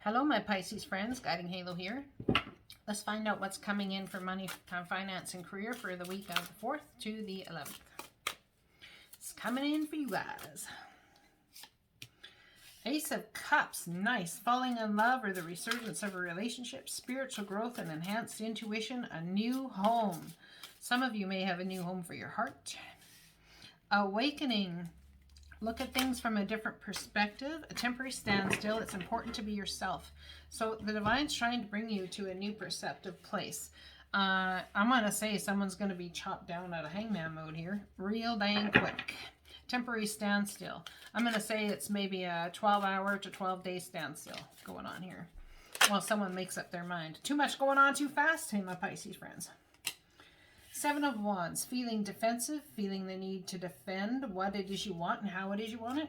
Hello, my Pisces friends. Guiding Halo here. Let's find out what's coming in for money, time, finance, and career for the week of the 4th to the 11th. It's coming in for you guys. Ace of Cups. Nice. Falling in love or the resurgence of a relationship. Spiritual growth and enhanced intuition. A new home. Some of you may have a new home for your heart. Awakening. Look at things from a different perspective. A temporary standstill. It's important to be yourself. So the Divine's trying to bring you to a new perceptive place. I'm going to say someone's going to be chopped down out of hangman mode here. Real dang quick. Temporary standstill. I'm going to say it's maybe a 12-hour to 12-day standstill going on here. Well, someone makes up their mind. Too much going on too fast, hey, my Pisces friends. 7 of Wands, feeling defensive, feeling the need to defend what it is you want and how it is you want it.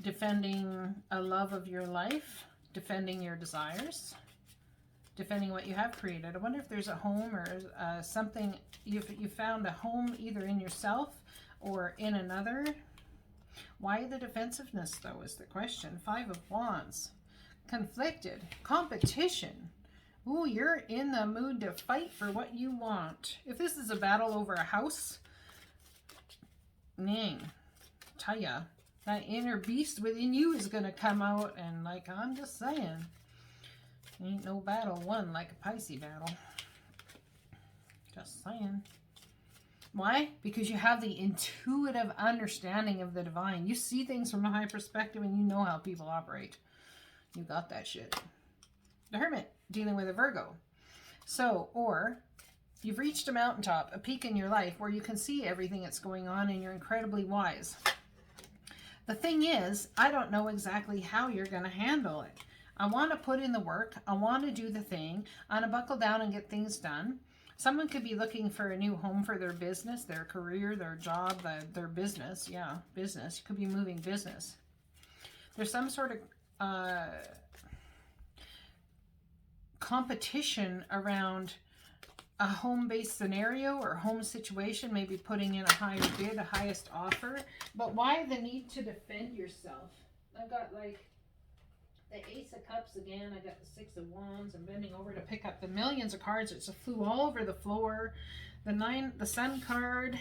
Defending a love of your life, defending your desires, defending what you have created. I wonder if there's a home or something, you found a home either in yourself or in another. Why the defensiveness, though, is the question. 5 of Wands, conflicted, competition. Ooh, you're in the mood to fight for what you want. If this is a battle over a house, tell ya, that inner beast within you is going to come out and, like, I'm just saying, ain't no battle won like a Pisces battle. Just saying. Why? Because you have the intuitive understanding of the divine. You see things from a high perspective and you know how people operate. You got that shit. The Hermit, dealing with a Virgo. So, or you've reached a mountaintop, a peak in your life where you can see everything that's going on and you're incredibly wise. The thing is, I don't know exactly how you're going to handle it. I want to put in the work. I want to do the thing. I want to buckle down and get things done. Someone could be looking for a new home for their business, their career, their job, their business. Yeah, business. You could be moving business. There's some sort of competition around a home-based scenario or home situation, maybe putting in a higher bid, a highest offer. But why the need to defend yourself? I've got like the Ace of Cups again. I got the 6 of Wands. I'm bending over to pick up the millions of cards. It just flew all over the floor. The Sun card.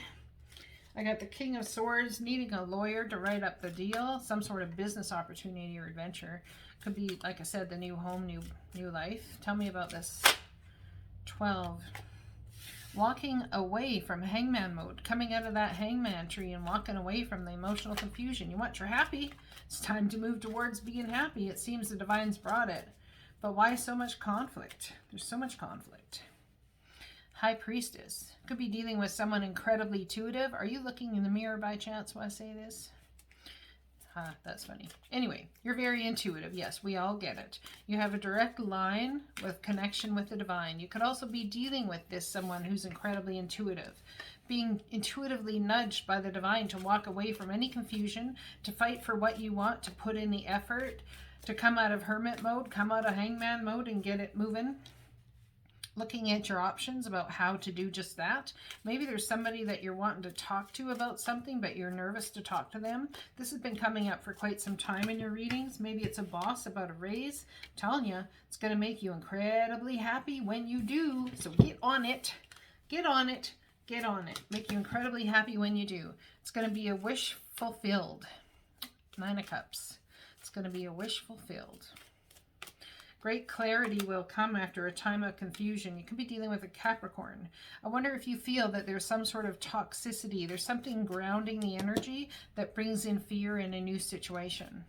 I got the King of Swords, needing a lawyer to write up the deal. Some sort of business opportunity or adventure. Could be, like I said, the new home, new life. Tell me about this. 12. Walking away from hangman mode. Coming out of that hangman tree and walking away from the emotional confusion. You want, you're happy. It's time to move towards being happy. It seems the Divine's brought it. But why so much conflict? There's so much conflict. High Priestess. Could be dealing with someone incredibly intuitive. Are you looking in the mirror by chance when I say this? That's funny. Anyway, you're very intuitive. Yes, we all get it. You have a direct line with connection with the divine. You could also be dealing with someone who's incredibly intuitive, being intuitively nudged by the divine to walk away from any confusion, to fight for what you want, to put in the effort, to come out of hermit mode, come out of hangman mode and get it moving. Looking at your options about how to do just that. Maybe there's somebody that you're wanting to talk to about something, but you're nervous to talk to them. This has been coming up for quite some time in your readings. Maybe it's a boss about a raise. I'm telling you, it's going to make you incredibly happy when you do. So get on it. Get on it. Get on it. Make you incredibly happy when you do. It's going to be a wish fulfilled. 9 of Cups. It's going to be a wish fulfilled. Great clarity will come after a time of confusion. You could be dealing with a Capricorn. I wonder if you feel that there's some sort of toxicity. There's something grounding the energy that brings in fear in a new situation.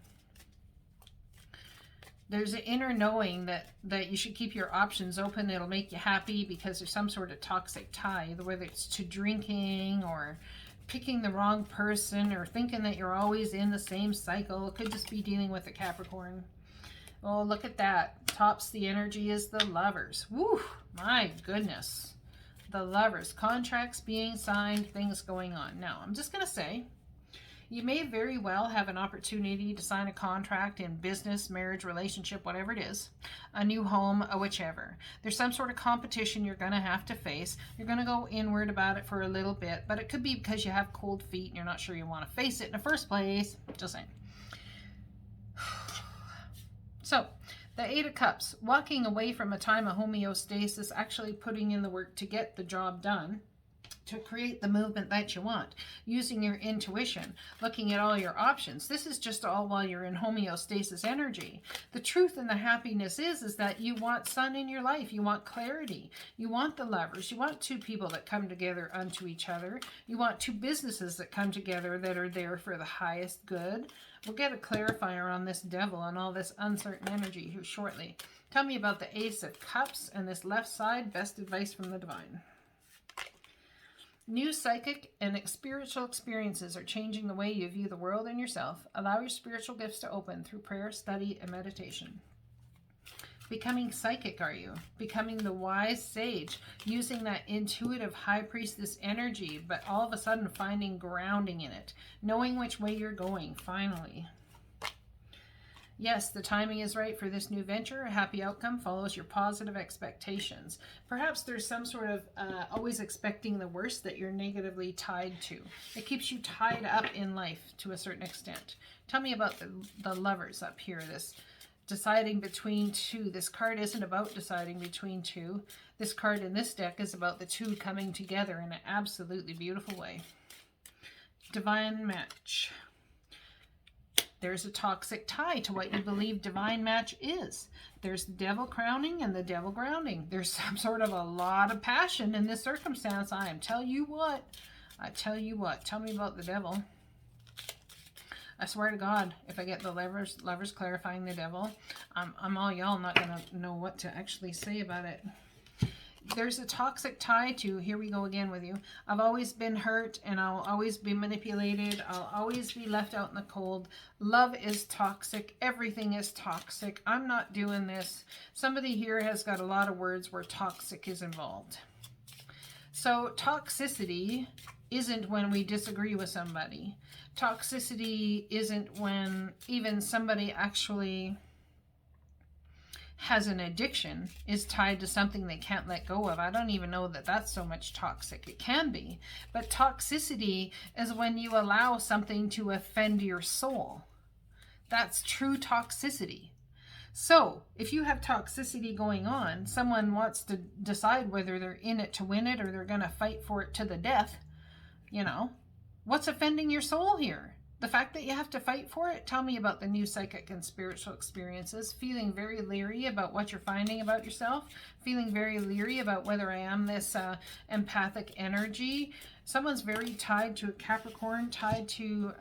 There's an inner knowing that you should keep your options open. It'll make you happy because there's some sort of toxic tie, whether it's to drinking or picking the wrong person or thinking that you're always in the same cycle. It could just be dealing with a Capricorn. Oh, look at that. Tops the energy is the Lovers. Woo, my goodness. The Lovers, contracts being signed, things going on. Now, I'm just going to say, you may very well have an opportunity to sign a contract in business, marriage, relationship, whatever it is, a new home, a whichever. There's some sort of competition you're going to have to face. You're going to go inward about it for a little bit, but it could be because you have cold feet and you're not sure you want to face it in the first place. Just saying. So, the Eight of Cups, walking away from a time of homeostasis, actually putting in the work to get the job done, to create the movement that you want, using your intuition, looking at all your options. This is just all while you're in homeostasis energy. The truth and the happiness is that you want sun in your life. You want clarity. You want the Lovers. You want two people that come together unto each other. You want two businesses that come together that are there for the highest good. We'll get a clarifier on this Devil and all this uncertain energy here shortly. Tell me about the Ace of Cups and this left side. Best advice from the Divine. New psychic and spiritual experiences are changing the way you view the world and yourself. Allow your spiritual gifts to open through prayer, study, and meditation. Becoming psychic, are you? Becoming the wise sage, using that intuitive high priestess energy, but all of a sudden finding grounding in it, knowing which way you're going, finally. Yes, the timing is right for this new venture. A happy outcome follows your positive expectations. Perhaps there's some sort of always expecting the worst that you're negatively tied to. It keeps you tied up in life to a certain extent. Tell me about the Lovers up here, this deciding between two. This card isn't about deciding between two. This card in this deck is about the two coming together in an absolutely beautiful way. Divine match. There's a toxic tie to what you believe divine match is. There's the Devil crowning and the Devil grounding. There's some sort of a lot of passion in this circumstance. I tell you what. Tell me about the Devil. I swear to God, if I get the lovers clarifying the Devil, I'm all y'all not going to know what to actually say about it. There's a toxic tie to, here we go again with you. I've always been hurt and I'll always be manipulated. I'll always be left out in the cold. Love is toxic. Everything is toxic. I'm not doing this. Somebody here has got a lot of words where toxic is involved. So toxicity isn't when we disagree with somebody. Toxicity isn't when even somebody actually has an addiction, is tied to something they can't let go of. I don't even know that that's so much toxic. It can be. But toxicity is when you allow something to offend your soul. That's true toxicity. So, if you have toxicity going on, someone wants to decide whether they're in it to win it or they're going to fight for it to the death, you know, what's offending your soul here? The fact that you have to fight for it? Tell me about the new psychic and spiritual experiences. Feeling very leery about what you're finding about yourself. Feeling very leery about whether I am this empathic energy. Someone's very tied to a Capricorn, tied to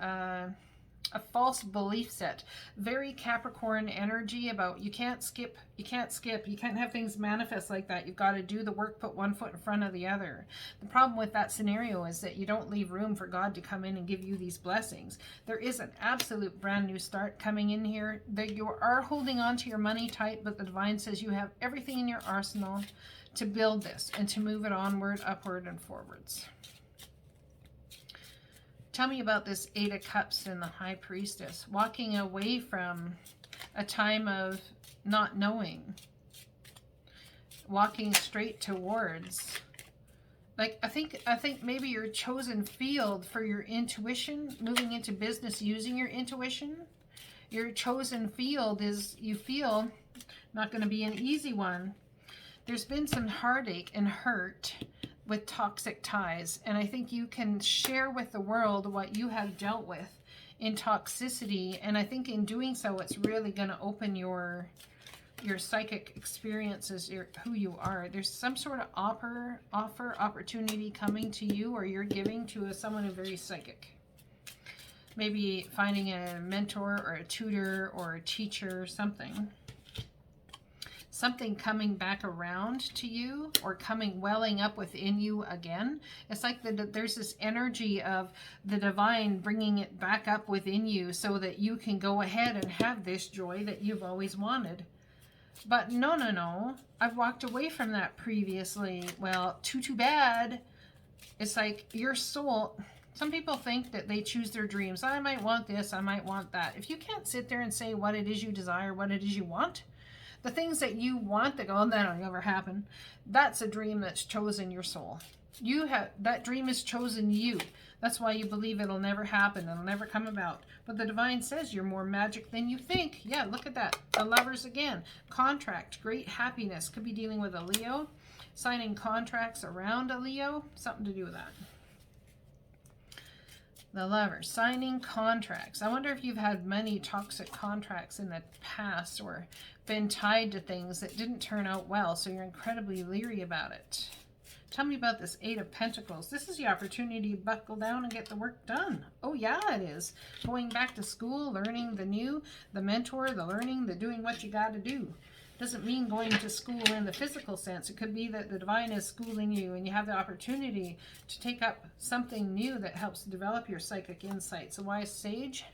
a false belief set. Very Capricorn energy about you can't skip, you can't have things manifest like that. You've got to do the work, put one foot in front of the other. The problem with that scenario is that you don't leave room for God to come in and give you these blessings. There is an absolute brand new start coming in here. That you are holding on to your money tight, but the Divine says you have everything in your arsenal to build this and to move it onward, upward, and forwards. Tell me about this Eight of Cups and the High Priestess. Walking away from a time of not knowing. Walking straight towards. Like, I think maybe your chosen field for your intuition, moving into business using your intuition. Your chosen field is, you feel, not going to be an easy one. There's been some heartache and hurt with toxic ties, and I think you can share with the world what you have dealt with in toxicity, and I think in doing so it's really going to open your psychic experiences, who you are. There's some sort of opportunity coming to you, or you're giving to someone who's very psychic. Maybe finding a mentor or a tutor or a teacher, something coming back around to you, or welling up within you again. It's like there's this energy of the Divine bringing it back up within you so that you can go ahead and have this joy that you've always wanted. But no. I've walked away from that previously. Well, too bad. It's like your soul. Some people think that they choose their dreams. I might want this, I might want that. If you can't sit there and say what it is you desire, what it is you want, the things that you want that go, oh, that'll never happen, that's a dream that's chosen your soul. That dream has chosen you. That's why you believe it'll never happen, it'll never come about. But the divine says you're more magic than you think. Yeah, look at that. The Lovers again. Contract, great happiness. Could be dealing with a Leo. Signing contracts around a Leo. Something to do with that. The Lovers, signing contracts. I wonder if you've had many toxic contracts in the past or been tied to things that didn't turn out well, so you're incredibly leery about it. Tell me about this Eight of Pentacles. This is the opportunity to buckle down and get the work done. Oh yeah, it is. Going back to school, learning the new, the mentor, the learning, the doing what you got to do. Doesn't mean going to school in the physical sense. It could be that the divine is schooling you and you have the opportunity to take up something new that helps develop your psychic insights. The Wise Sage,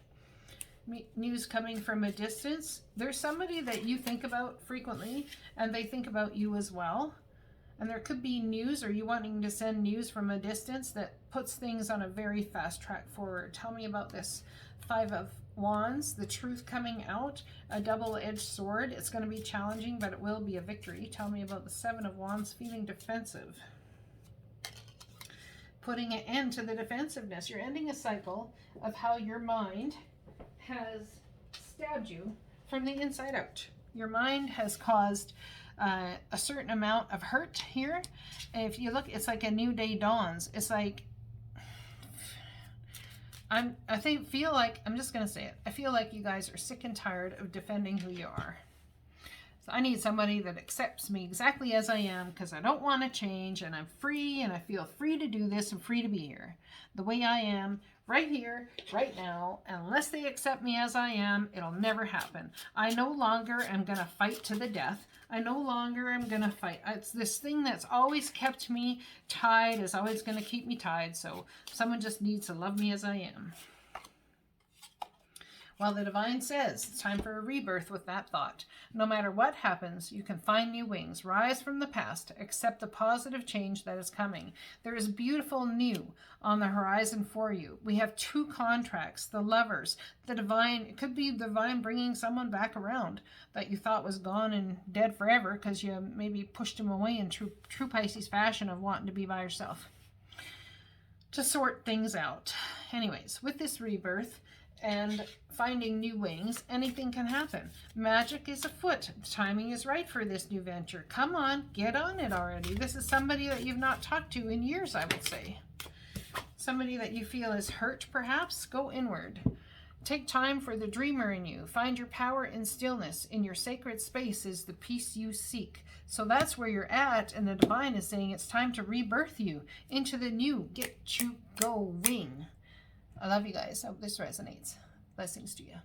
news coming from a distance. There's somebody that you think about frequently and they think about you as well. And there could be news or you wanting to send news from a distance that puts things on a very fast track forward. Tell me about this Five of Wands, the truth coming out, a double-edged sword. It's going to be challenging, but it will be a victory. Tell me about the Seven of Wands, feeling defensive. Putting an end to the defensiveness. You're ending a cycle of how your mind has stabbed you from the inside out. Your mind has caused a certain amount of hurt here. And if you look, it's like a new day dawns. It's like, I'm just going to say it. I feel like you guys are sick and tired of defending who you are. So I need somebody that accepts me exactly as I am because I don't want to change and I'm free and I feel free to do this and free to be here. The way I am, right here, right now. Unless they accept me as I am, it'll never happen. I no longer am going to fight to the death. I no longer am going to fight. It's this thing that's always kept me tied, is always going to keep me tied. So someone just needs to love me as I am. Well, the divine says it's time for a rebirth with that thought. No matter what happens, you can find new wings. Rise from the past. Accept the positive change that is coming. There is beautiful new on the horizon for you. We have two contracts, the Lovers, the divine. It could be the divine bringing someone back around that you thought was gone and dead forever because you maybe pushed him away in true Pisces fashion of wanting to be by yourself. To sort things out. Anyways, with this rebirth and finding new wings, anything can happen. Magic is afoot. The timing is right for this new venture. Come on, get on it already. This is somebody that you've not talked to in years, I would say. Somebody that you feel is hurt, perhaps. Go inward. Take time for the dreamer in you. Find your power in stillness. In your sacred space is the peace you seek. So that's where you're at, and the divine is saying it's time to rebirth you into the new. Get you going. I love you guys. I hope this resonates. Blessings to you.